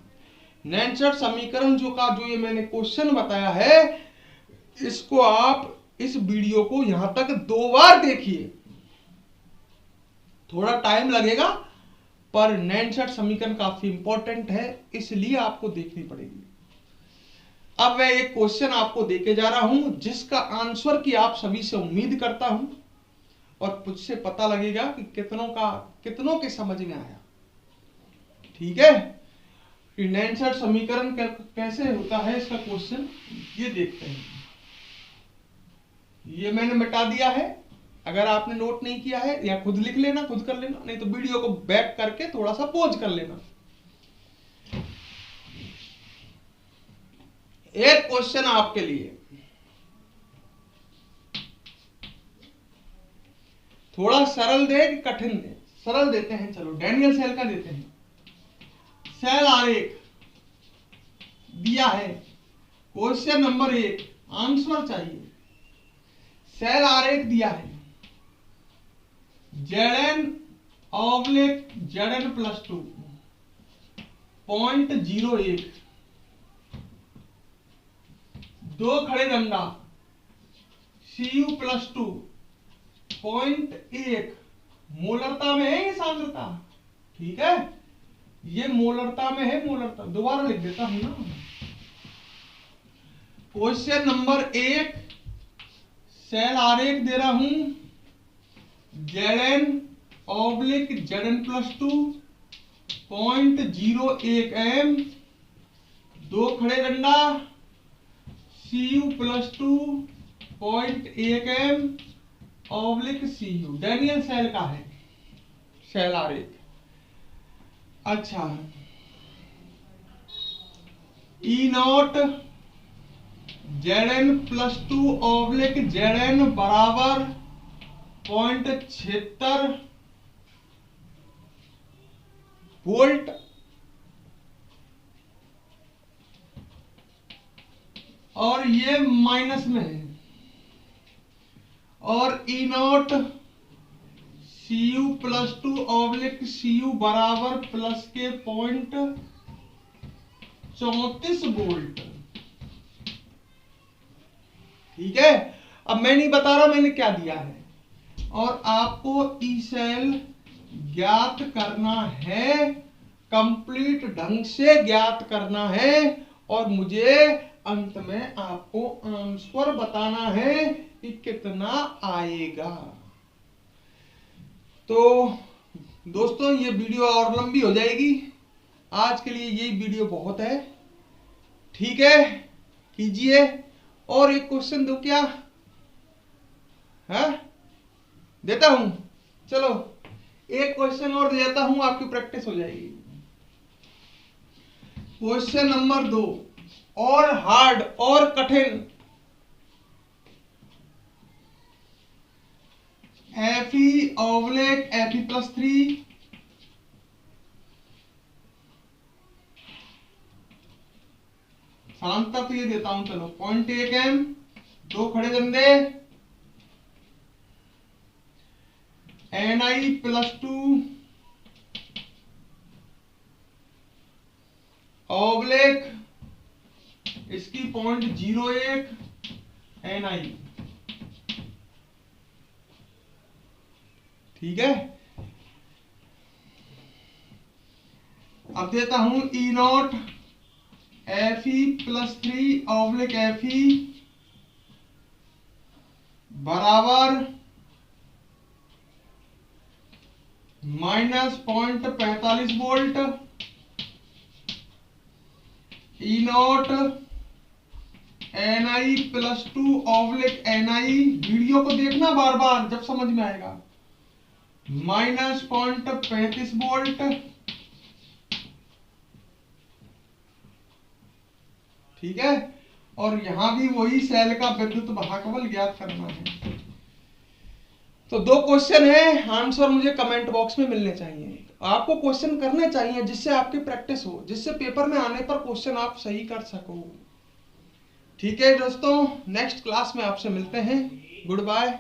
नैनसर्ट समीकरण जो ये मैंने क्वेश्चन बताया है, इसको आप इस वीडियो को यहां तक 2 बार देखिए। थोड़ा टाइम लगेगा पर नैनसर्ट समीकरण काफी इंपॉर्टेंट है, इसलिए आपको देखनी पड़ेगी। अब मैं एक क्वेश्चन आपको देके जा रहा हूं जिसका आंसर की आप सभी से उम्मीद करता हूं और मुझसे पता लगेगा कि कितनों के समझ में आया। ठीक है, कंडेंसर समीकरण कैसे होता है इसका क्वेश्चन ये देखते हैं। ये मैंने मिटा दिया है, अगर आपने नोट नहीं किया है या खुद लिख लेना, खुद कर लेना, नहीं तो वीडियो को बैक करके थोड़ा सा पॉज कर लेना। एक क्वेश्चन आपके लिए थोड़ा सरल दे कि कठिन दे? सरल देते हैं, चलो डैनियल सेल का देते हैं। सेल आरेख दिया है, क्वेश्चन नंबर 1 आंसर चाहिए। सेल आरेख दिया है Zn/Zn+2 0.01, 2 खड़े दंडा Cu+2 0.1 मोलरता में है ये सांद्रता। ठीक है, ये मोलरता में है, मोलरता दोबारा लिख देता हूं ना। क्वेश्चन नंबर 1 सेल आरेख दे रहा हूं Zn/Zn+2 0.01 m, 2 खड़े डंडा Cu+2 0.1 m Cu। Daniel cell का है सेल आरेख। अच्छा, E0 Zn+2 Zn बराबर 0.76 वोल्ट और ये माइनस में है, और E0 Cu+2 Cu बराबर प्लस के 0.34 वोल्ट। ठीक है, अब मैं नहीं बता रहा मैंने क्या दिया है, और आपको ई सेल ज्ञात करना है, कंप्लीट ढंग से ज्ञात करना है, और मुझे अंत में आपको आंसर बताना है कि कितना आएगा। तो दोस्तों ये वीडियो और लंबी हो जाएगी, आज के लिए यही वीडियो बहुत है। ठीक है, कीजिए। और एक क्वेश्चन दो क्या है? देता हूं, चलो एक क्वेश्चन और दे देता हूं, आपकी प्रैक्टिस हो जाएगी। क्वेश्चन नंबर 2 और हार्ड और कठिन, Fe/Fe+3 सांतक तो ये देता हूं, चलो 0.1 m, 2 खड़े दंडे Ni+2 इसकी 0.01 Ni। ठीक है, अब देता हूं E0 Fe+3 Fe बराबर -0.45 volt. E0 Ni+2 Ni, video को देखना बार बार जब समझ में आएगा, -0.35 वोल्ट। ठीक है, और यहां भी वही सेल का विद्युत भागफल ज्ञात करना है। तो 2 क्वेश्चन है, आंसर मुझे कमेंट बॉक्स में मिलने चाहिए। आपको क्वेश्चन करने चाहिए जिससे आपकी प्रैक्टिस हो, जिससे पेपर में आने पर क्वेश्चन आप सही कर सको। ठीक है दोस्तों, नेक्स्ट क्लास में आपसे मिलते हैं। Good bye.